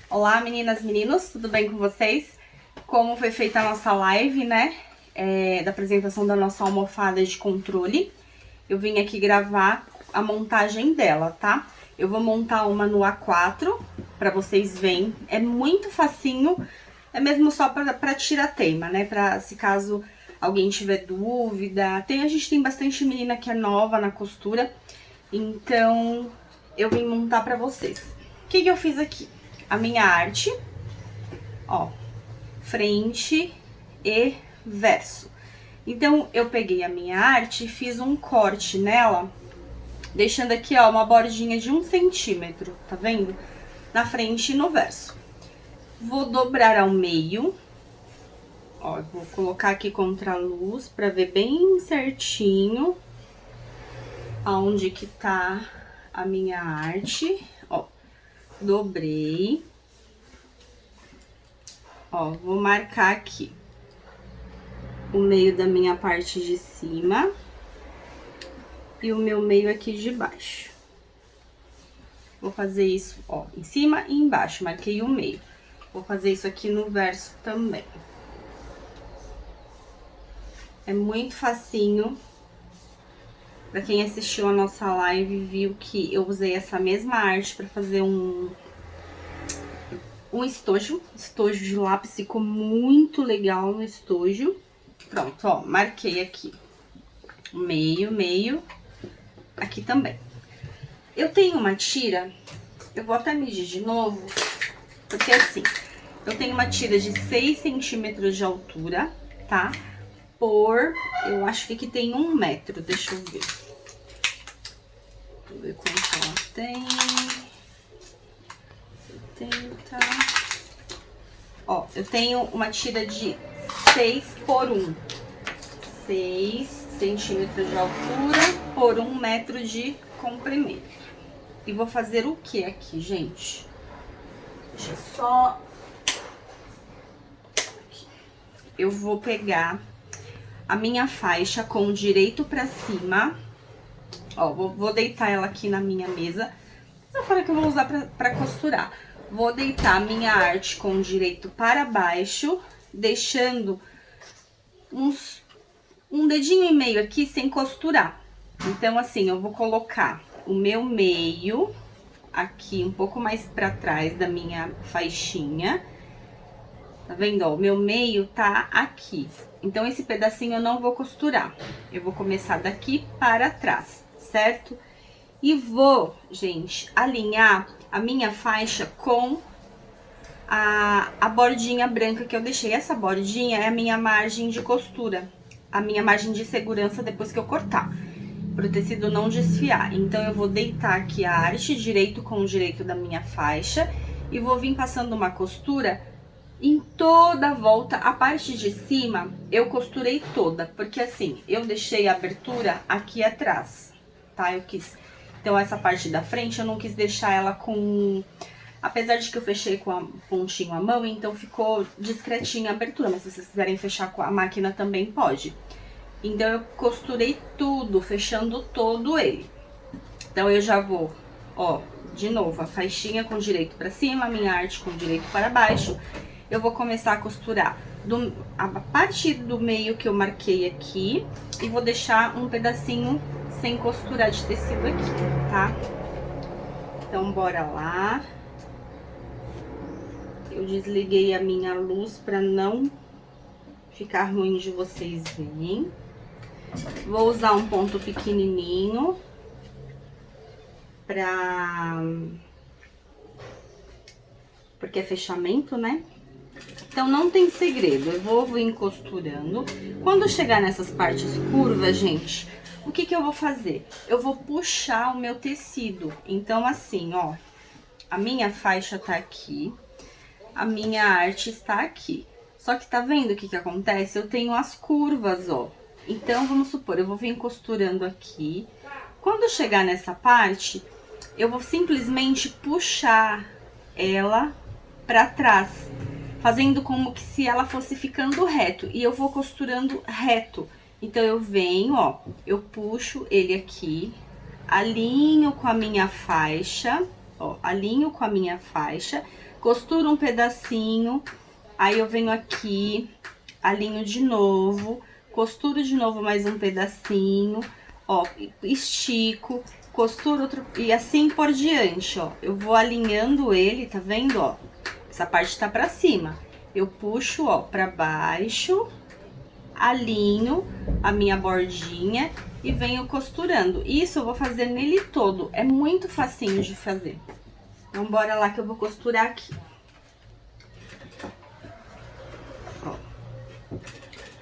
Olá, meninas, meninos, tudo bem com vocês? Como foi feita a nossa live, né, da apresentação da nossa almofada de controle, eu vim aqui gravar a montagem dela, tá? Eu vou montar uma no A4, pra vocês verem, é muito facinho, é mesmo só pra tirar teima, né, pra se caso alguém tiver dúvida. A gente tem bastante menina que é nova na costura, então eu vim montar pra vocês. O que eu fiz aqui? A minha arte, ó, frente e verso. Então, eu peguei a minha arte e fiz um corte nela, deixando aqui, ó, uma bordinha de 1 centímetro, tá vendo? Na frente e no verso. Vou dobrar ao meio, ó, vou colocar aqui contra a luz pra ver bem certinho aonde que tá a minha arte, ó. Dobrei. Ó, vou marcar aqui o meio da minha parte de cima e o meu meio aqui de baixo. Vou fazer isso, ó, em cima e embaixo, marquei o meio. Vou fazer isso aqui no verso também. É muito facinho. Pra quem assistiu a nossa live, viu que eu usei essa mesma arte pra fazer um estojo de lápis, ficou muito legal no estojo. Pronto, ó, marquei aqui meio, aqui também. Eu tenho uma tira, eu vou até medir de novo, porque assim, eu tenho uma tira de 6 centímetros de altura, tá? Eu acho que aqui tem 1 metro, deixa eu ver. Vou ver quanto ela tem. 70. Ó, eu tenho uma tira de 6 por 1. 6 centímetros de altura por 1 metro de comprimento. E vou fazer o que aqui, gente? Deixa eu só... Aqui. Eu vou pegar a minha faixa com o direito pra cima. Ó, vou deitar ela aqui na minha mesa. Essa fora que eu vou usar pra costurar. Vou deitar a minha arte com o direito para baixo, deixando um dedinho e meio aqui sem costurar. Então, assim, eu vou colocar o meu meio aqui um pouco mais pra trás da minha faixinha. Tá vendo, ó? O meu meio tá aqui. Então, esse pedacinho eu não vou costurar. Eu vou começar daqui para trás, certo? E vou, gente, alinhar a minha faixa com a bordinha branca que eu deixei. Essa bordinha é a minha margem de costura, a minha margem de segurança depois que eu cortar, para o tecido não desfiar. Então, eu vou deitar aqui a arte direito com o direito da minha faixa e vou vir passando uma costura em toda a volta. A parte de cima eu costurei toda, porque assim, eu deixei a abertura aqui atrás, tá? Então, essa parte da frente eu não quis deixar ela com... Apesar de que eu fechei com a pontinho à mão, então ficou discretinha a abertura, mas se vocês quiserem fechar com a máquina também pode. Então, eu costurei tudo, fechando todo ele. Então, eu já vou, ó, de novo, a faixinha com direito pra cima, a minha arte com direito para baixo. Eu vou começar a costurar a partir do meio que eu marquei aqui e vou deixar um pedacinho sem costurar de tecido aqui, tá? Então, bora lá. Eu desliguei a minha luz pra não ficar ruim de vocês verem. Vou usar um ponto pequenininho porque é fechamento, né? Então, não tem segredo, eu vou vir costurando. Quando chegar nessas partes curvas, gente, o que eu vou fazer? Eu vou puxar o meu tecido. Então, assim, ó, a minha faixa tá aqui, a minha arte está aqui. Só que tá vendo o que acontece? Eu tenho as curvas, ó. Então, vamos supor, eu vou vir costurando aqui. Quando chegar nessa parte, eu vou simplesmente puxar ela pra trás, fazendo como que se ela fosse ficando reto, e eu vou costurando reto. Então, eu venho, ó, eu puxo ele aqui, alinho com a minha faixa, ó, alinho com a minha faixa, Costuro um pedacinho, aí eu venho aqui, alinho de novo, costuro de novo mais um pedacinho, ó, estico, costuro outro, e assim por diante, ó. Eu vou alinhando ele, tá vendo, ó? Essa parte tá pra cima. Eu puxo, ó, pra baixo, alinho a minha bordinha e venho costurando. Isso eu vou fazer nele todo, é muito facinho de fazer. Então, bora lá que eu vou costurar aqui. Ó,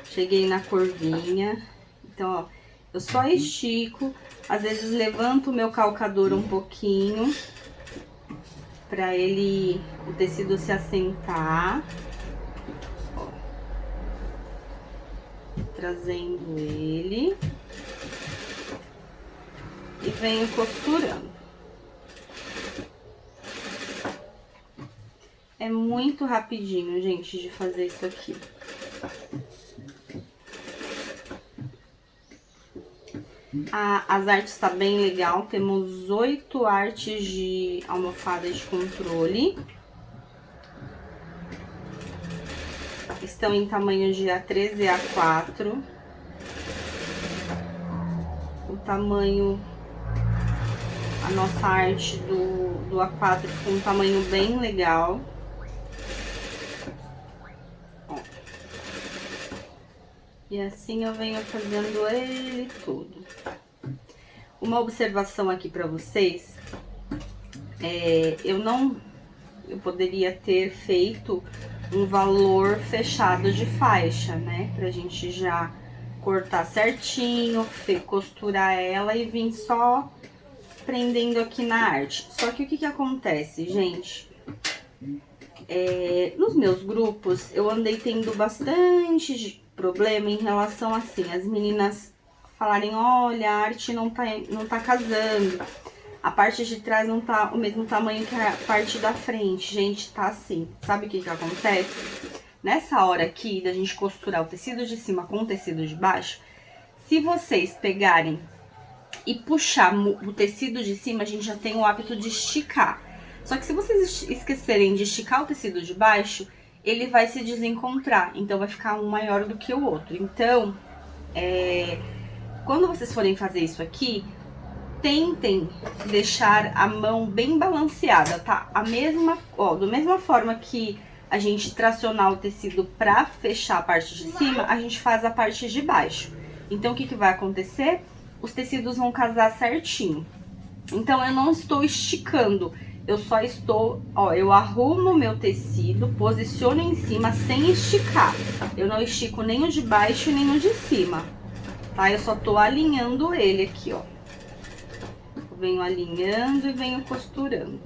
cheguei na curvinha, então, ó, eu só estico, às vezes levanto o meu calcador um pouquinho, pra ele, o tecido se assentar. Ó, trazendo ele. E venho costurando. É muito rapidinho, gente, de fazer isso aqui. As artes tá bem legal, temos 8 artes de almofada de controle. Estão em tamanho de A13 e A4. O tamanho, a nossa arte do A4 ficou um tamanho bem legal. Ó. E assim eu venho fazendo ele todo. Uma observação aqui pra vocês, eu poderia ter feito um valor fechado de faixa, né? Pra gente já cortar certinho, costurar ela e vir só prendendo aqui na arte. Só que o que acontece, gente? Nos meus grupos, eu andei tendo bastante problema em relação assim, as meninas falarem, olha, a arte não tá casando, a parte de trás não tá o mesmo tamanho que a parte da frente. Gente, tá assim. Sabe o que acontece? Nessa hora aqui, da gente costurar o tecido de cima com o tecido de baixo, se vocês pegarem e puxar o tecido de cima, a gente já tem o hábito de esticar. Só que se vocês esquecerem de esticar o tecido de baixo, ele vai se desencontrar, então vai ficar um maior do que o outro. Então, quando vocês forem fazer isso aqui, tentem deixar a mão bem balanceada, tá? Da mesma forma que a gente tracionar o tecido pra fechar a parte de cima, a gente faz a parte de baixo. Então, o que vai acontecer? Os tecidos vão casar certinho. Então, eu não estou esticando, eu só estou, ó, eu arrumo o meu tecido, posiciono em cima sem esticar. Eu não estico nem o de baixo nem o de cima, tá? Eu só tô alinhando ele aqui, ó. Eu venho alinhando e venho costurando.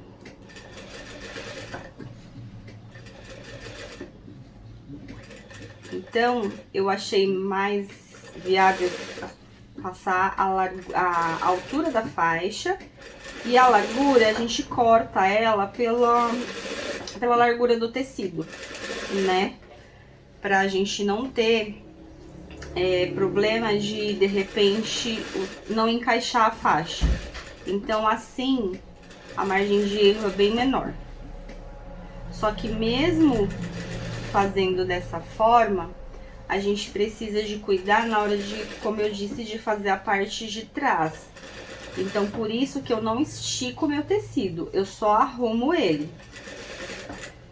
Então, eu achei mais viável passar a altura da faixa e a largura, a gente corta ela pela largura do tecido, né? Pra gente não ter problema de repente, não encaixar a faixa. Então, assim, a margem de erro é bem menor. Só que mesmo fazendo dessa forma, a gente precisa de cuidar na hora de, como eu disse, de fazer a parte de trás. Então, por isso que eu não estico o meu tecido, eu só arrumo ele.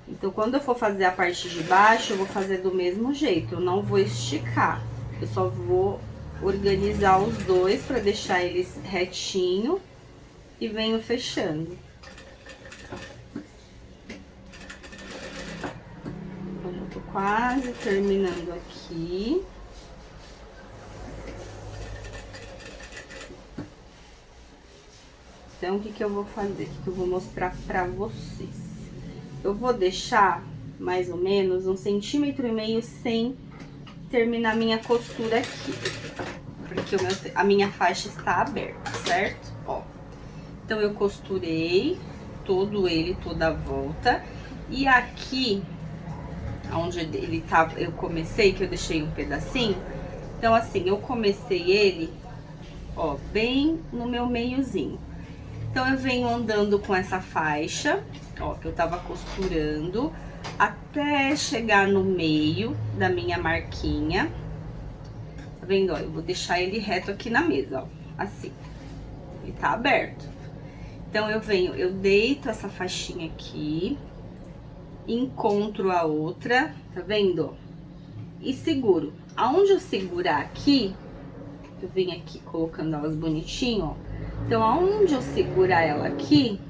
Então, quando eu for fazer a parte de baixo, eu vou fazer do mesmo jeito, eu não vou esticar. Eu só vou organizar os dois para deixar eles retinho e venho fechando. Eu tô quase terminando aqui. Então, o que eu vou fazer? O que eu vou mostrar pra vocês? Eu vou deixar mais ou menos 1,5 centímetros sem terminar minha costura aqui, porque a minha faixa está aberta, certo? Ó, então eu costurei toda a volta, e aqui onde ele tá, eu comecei, que eu deixei um pedacinho, então assim, eu comecei ele, ó, bem no meu meiozinho. Então eu venho andando com essa faixa ó, que eu tava costurando até chegar no meio da minha marquinha. Tá vendo, ó? Eu vou deixar ele reto aqui na mesa, ó, assim. Ele tá aberto. Então, eu deito essa faixinha aqui, encontro a outra, tá vendo? E seguro. Aonde eu segurar aqui, eu venho aqui colocando elas bonitinho, ó. Então, aonde eu segurar ela aqui,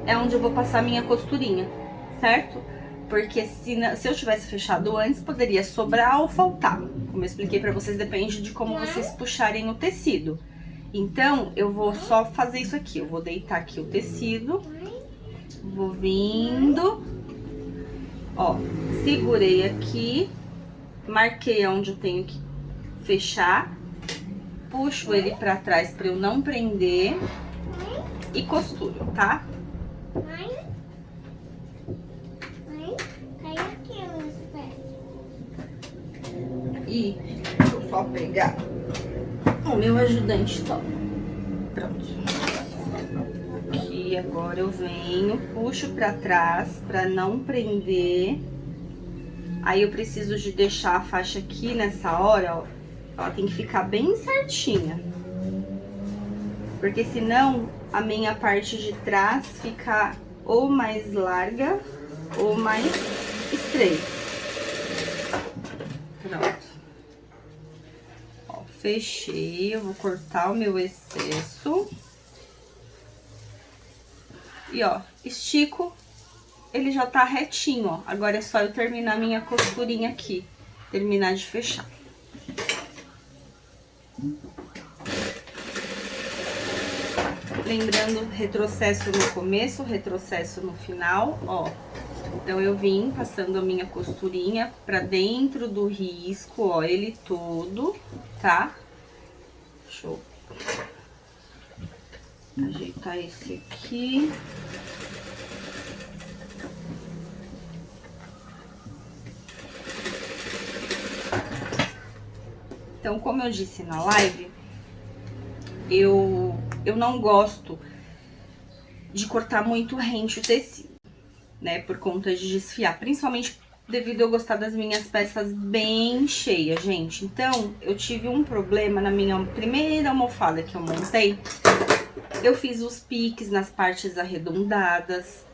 é onde eu vou passar minha costurinha, certo? Porque se eu tivesse fechado antes, poderia sobrar ou faltar. Como eu expliquei pra vocês, depende de como vocês puxarem o tecido. Então, eu vou só fazer isso aqui. Eu vou deitar aqui o tecido. Vou vindo. Ó, segurei aqui. Marquei onde eu tenho que fechar. Puxo ele pra trás pra eu não prender. E costuro, tá? E deixa eu só pegar o meu ajudante, top. Pronto. Aqui, agora eu venho, puxo pra trás pra não prender. Aí eu preciso de deixar a faixa aqui nessa hora, ó. Ela tem que ficar bem certinha. Porque senão a minha parte de trás fica ou mais larga ou mais estreita. Pronto. Ó, fechei, eu vou cortar o meu excesso. E ó, estico, ele já tá retinho, ó. Agora é só eu terminar a minha costurinha aqui, terminar de fechar. Lembrando, retrocesso no começo, retrocesso no final, ó. Então, eu vim passando a minha costurinha pra dentro do risco, ó, ele todo, tá? Deixa eu ajeitar esse aqui. Então, como eu disse na live, eu não gosto de cortar muito rente o tecido, né? Por conta de desfiar, principalmente devido a eu gostar das minhas peças bem cheias, gente. Então, eu tive um problema na minha primeira almofada que eu montei. Eu fiz os piques nas partes arredondadas.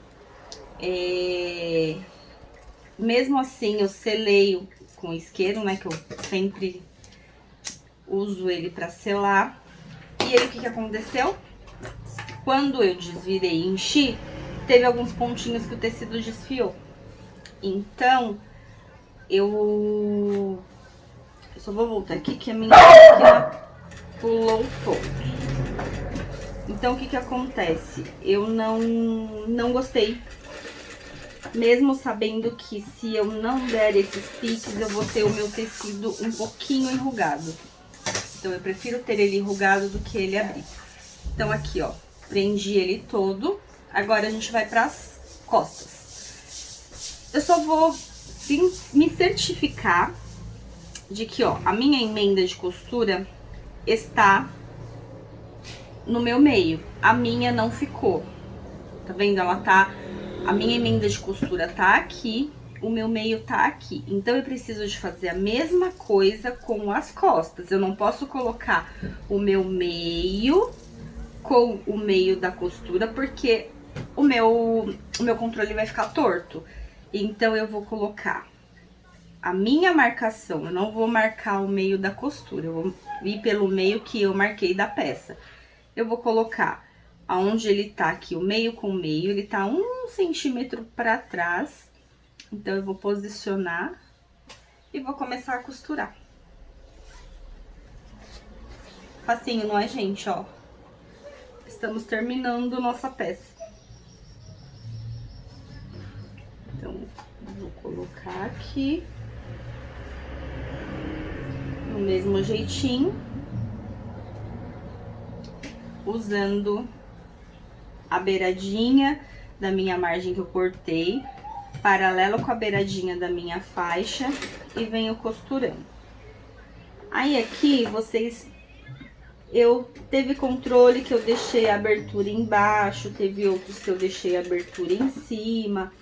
Mesmo assim, eu selei com isqueiro, né? Que eu sempre uso ele pra selar. E aí, o que que aconteceu? Quando eu desvirei e enchi, teve alguns pontinhos que o tecido desfiou. Então, eu só vou voltar aqui que a minha máquina pulou um pouco. Então, o que que acontece? Eu não gostei. Mesmo sabendo que se eu não der esses piques, eu vou ter o meu tecido um pouquinho enrugado. Então, eu prefiro ter ele enrugado do que ele abrir. Então, aqui, ó, prendi ele todo. Agora, a gente vai pras costas. Eu só vou me certificar de que, ó, a minha emenda de costura está no meu meio. A minha não ficou. Tá vendo? Ela tá... A minha emenda de costura tá aqui, o meu meio tá aqui. Então, eu preciso de fazer a mesma coisa com as costas. Eu não posso colocar o meu meio com o meio da costura, porque o meu controle vai ficar torto. Então, eu vou colocar a minha marcação. Eu não vou marcar o meio da costura, eu vou ir pelo meio que eu marquei da peça. Eu vou colocar aonde ele tá aqui, o meio com o meio, ele tá 1 centímetro pra trás. Então, eu vou posicionar e vou começar a costurar. Facinho, não é, gente? Ó, estamos terminando nossa peça. Então, vou colocar aqui no mesmo jeitinho, usando a beiradinha da minha margem que eu cortei, paralelo com a beiradinha da minha faixa, e venho costurando. Aí, aqui, vocês... teve controle que eu deixei a abertura embaixo, teve outros que eu deixei a abertura em cima.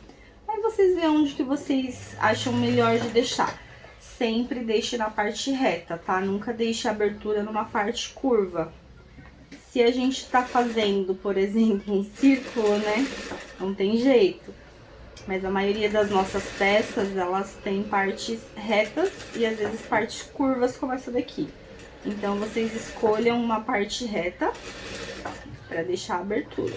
Aí vocês veem onde que vocês acham melhor de deixar. Sempre deixe na parte reta, tá? Nunca deixe a abertura numa parte curva. Se a gente tá fazendo, por exemplo, um círculo, né? Não tem jeito. Mas a maioria das nossas peças, elas têm partes retas e às vezes partes curvas como essa daqui. Então, vocês escolham uma parte reta pra deixar a abertura.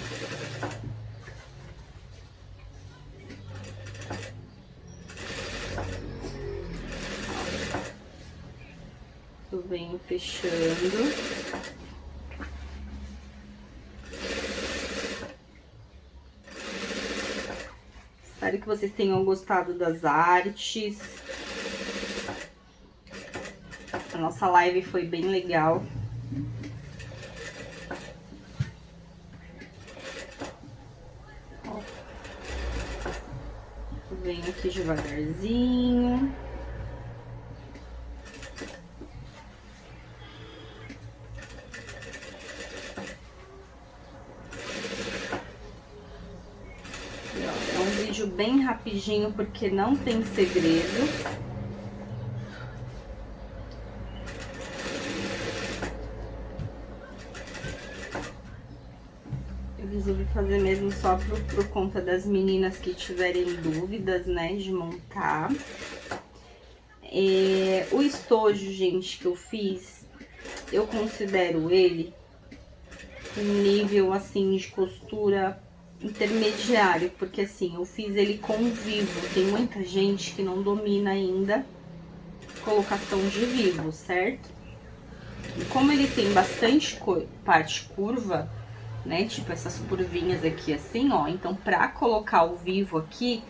Eu venho fechando. Espero que vocês tenham gostado das artes. A nossa live foi bem legal. Eu venho aqui devagarzinho. É um vídeo bem rapidinho, porque não tem segredo. Resolvi fazer mesmo só por conta das meninas que tiverem dúvidas, né, de montar. O estojo, gente, que eu fiz, eu considero ele um nível, assim, de costura intermediário, porque, assim, eu fiz ele com vivo. Tem muita gente que não domina ainda colocação de vivo, certo? E como ele tem bastante parte curva, né, tipo essas curvinhas aqui assim, ó, então pra colocar o vivo aqui,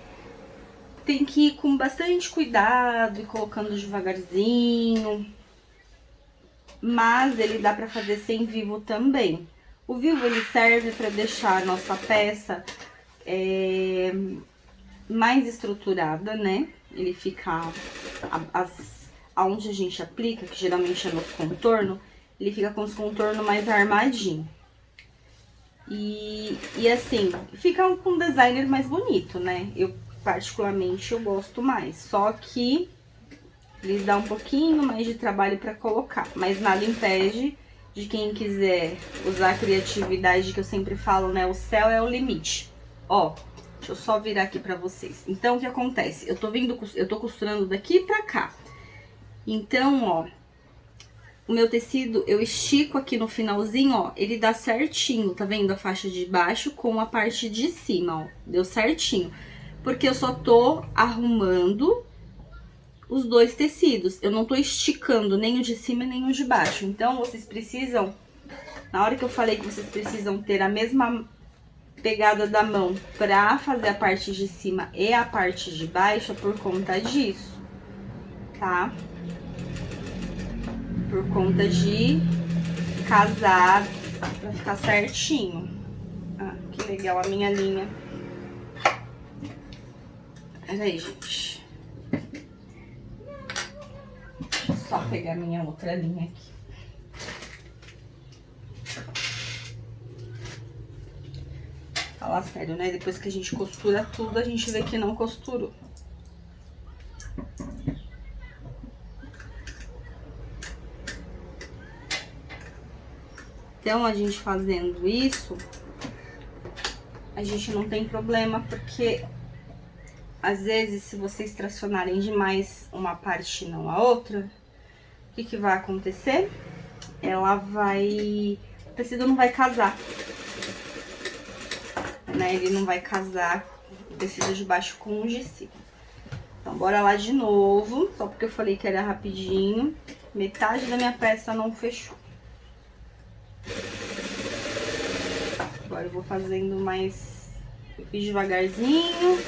tem que ir com bastante cuidado e colocando devagarzinho, mas ele dá pra fazer sem vivo também. O vivo, ele serve pra deixar a nossa peça mais estruturada, né, ele fica, aonde a gente aplica, que geralmente é no contorno, ele fica com os contornos mais armadinho. E assim, fica com um designer mais bonito, né? Particularmente, eu gosto mais. Só que eles dão um pouquinho mais de trabalho pra colocar. Mas nada impede de quem quiser usar a criatividade que eu sempre falo, né? O céu é o limite. Ó, deixa eu só virar aqui pra vocês. Então, o que acontece? Eu tô costurando daqui pra cá. Então, ó, o meu tecido, eu estico aqui no finalzinho, ó, ele dá certinho, tá vendo? A faixa de baixo com a parte de cima, ó, deu certinho. Porque eu só tô arrumando os dois tecidos, eu não tô esticando nem o de cima nem o de baixo. Então, vocês precisam, na hora que eu falei que vocês precisam ter a mesma pegada da mão pra fazer a parte de cima e a parte de baixo, é por conta disso, tá? Por conta de casar pra ficar certinho. Ah, que legal a minha linha. Peraí, gente. Deixa eu só pegar minha outra linha aqui. Falar sério, né? Depois que a gente costura tudo, a gente vê que não costurou. Então, a gente fazendo isso, a gente não tem problema, porque às vezes, se vocês tracionarem demais uma parte e não a outra, o que vai acontecer? O tecido não vai casar, né? Ele não vai casar o tecido de baixo com o de cima. Então, bora lá de novo, só porque eu falei que era rapidinho. Metade da minha peça não fechou. Agora eu vou fazendo mais... Eu fiz devagarzinho,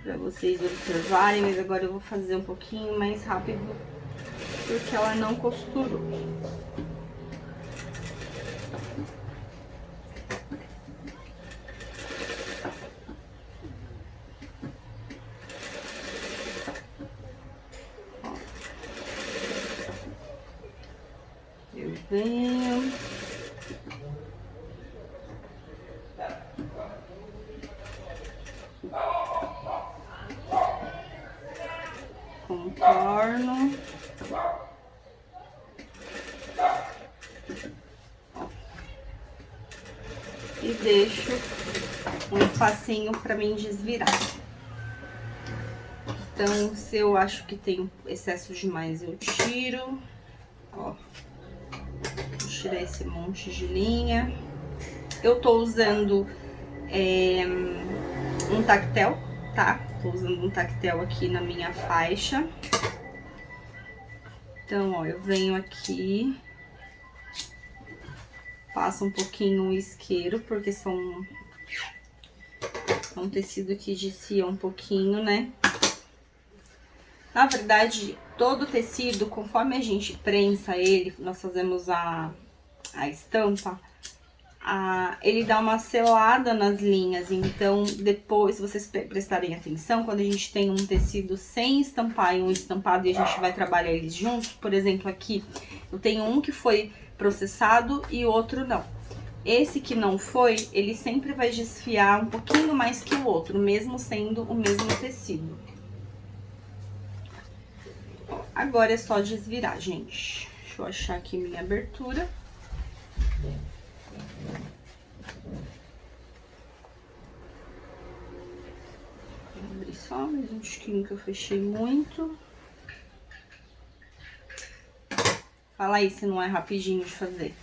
pra vocês observarem, mas agora eu vou fazer um pouquinho mais rápido, porque ela não costurou. Eu venho. Contorno. E deixo um espacinho pra mim desvirar. Então, se eu acho que tem excesso demais, eu tiro. Ó, vou tirar esse monte de linha. Eu tô usando um tactel, tá? Tô usando um tactel aqui na minha faixa. Então, ó, eu venho aqui, passo um pouquinho o isqueiro, porque é um tecido que descia um pouquinho, né? Na verdade, todo tecido, conforme a gente prensa ele, nós fazemos a estampa, ele dá uma selada nas linhas. Então, depois, se vocês prestarem atenção, quando a gente tem um tecido sem estampar e um estampado e a gente vai trabalhar eles juntos, por exemplo, aqui eu tenho um que foi processado e outro não. Esse que não foi, ele sempre vai desfiar um pouquinho mais que o outro, mesmo sendo o mesmo tecido. Agora é só desvirar, gente. Deixa eu achar aqui minha abertura. Vou abrir só mais um tiquinho que eu fechei muito. Fala aí se não é rapidinho de fazer.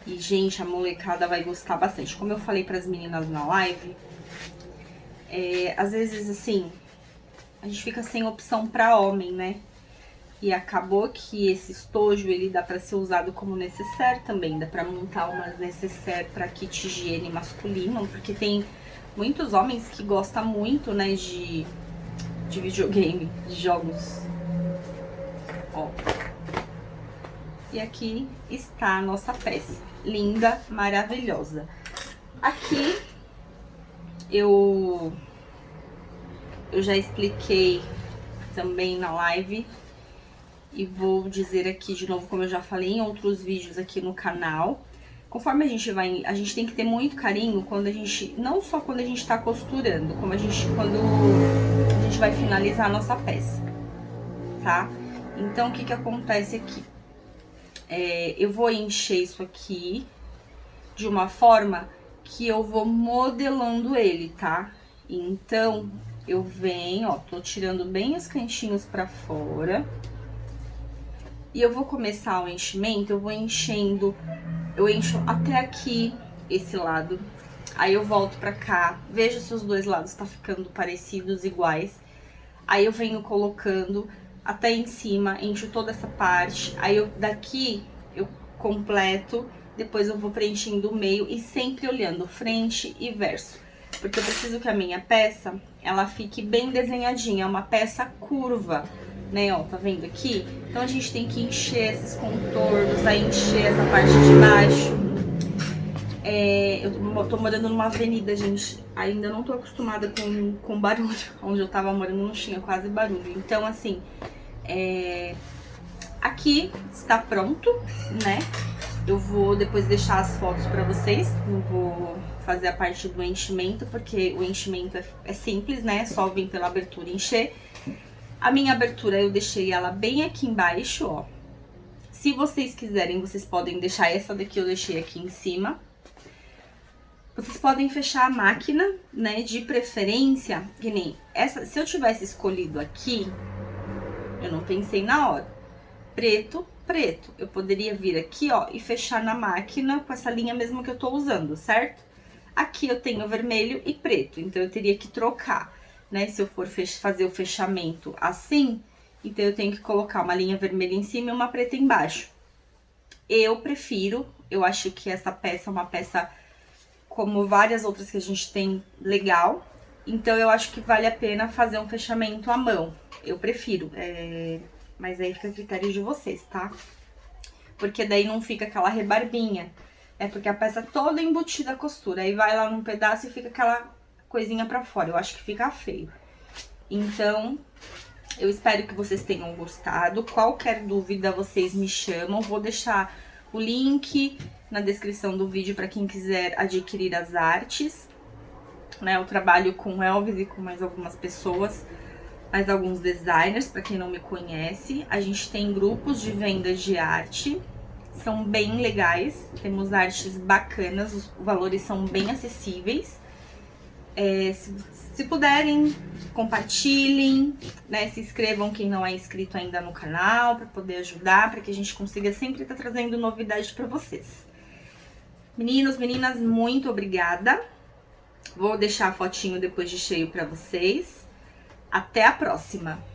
E, gente, a molecada vai gostar bastante. Como eu falei pras meninas na live, às vezes, assim, a gente fica sem opção pra homem, né? E acabou que esse estojo, ele dá pra ser usado como necessaire também. Dá pra montar umas necessaire pra kit higiene masculino, porque tem muitos homens que gostam muito, né, de videogame, de jogos. Ó. E aqui está a nossa peça. Linda, maravilhosa. Aqui eu já expliquei também na live. E vou dizer aqui de novo, como eu já falei em outros vídeos aqui no canal. Conforme a gente tem que ter muito carinho quando a gente, não só quando a gente tá costurando, como quando a gente vai finalizar a nossa peça, tá? Então, o que que acontece aqui? Eu vou encher isso aqui de uma forma que eu vou modelando ele, tá? Então, eu venho, ó, tô tirando bem os cantinhos pra fora. E eu vou começar o enchimento, eu encho até aqui, esse lado. Aí eu volto pra cá, vejo se os dois lados tá ficando parecidos, iguais. Aí eu venho colocando até em cima, encho toda essa parte. Aí daqui eu completo, depois eu vou preenchendo o meio e sempre olhando frente e verso. Porque eu preciso que a minha peça, ela fique bem desenhadinha, é uma peça curva, né, ó, tá vendo aqui? Então a gente tem que encher esses contornos, aí encher essa parte de baixo. Eu tô morando numa avenida, gente, ainda não tô acostumada com barulho. Onde eu tava morando não tinha quase barulho. Então, assim, aqui está pronto, né? Eu vou depois deixar as fotos pra vocês, não vou fazer a parte do enchimento, porque o enchimento é simples, né? Só vir pela abertura e encher. A minha abertura eu deixei ela bem aqui embaixo, ó. Se vocês quiserem, vocês podem deixar essa daqui, eu deixei aqui em cima. Vocês podem fechar a máquina, né, de preferência, que nem essa. Se eu tivesse escolhido aqui, eu não pensei na hora, preto, preto. Eu poderia vir aqui, ó, e fechar na máquina com essa linha mesmo que eu tô usando, certo? Aqui eu tenho vermelho e preto, então eu teria que trocar, né? Se eu for fazer o fechamento assim, então eu tenho que colocar uma linha vermelha em cima e uma preta embaixo. Eu prefiro, eu acho que essa peça é uma peça, como várias outras que a gente tem, legal. Então eu acho que vale a pena fazer um fechamento à mão. Eu prefiro, mas aí fica a critério de vocês, tá? Porque daí não fica aquela rebarbinha. É porque a peça toda é embutida a costura. Aí vai lá num pedaço e fica aquela coisinha pra fora. Eu acho que fica feio. Então, Eu espero que vocês tenham gostado. Qualquer dúvida, vocês me chamam. Vou deixar o link na descrição do vídeo para quem quiser adquirir as artes. Né? Eu trabalho com o Elvis e com mais algumas pessoas, mais alguns designers, para quem não me conhece. A gente tem grupos de vendas de arte, são bem legais, temos artes bacanas, os valores são bem acessíveis. Se puderem, compartilhem, né? Se inscrevam quem não é inscrito ainda no canal, para poder ajudar, para que a gente consiga sempre estar trazendo novidade para vocês. Meninos, meninas, muito obrigada. Vou deixar a fotinho depois de cheio para vocês. Até a próxima!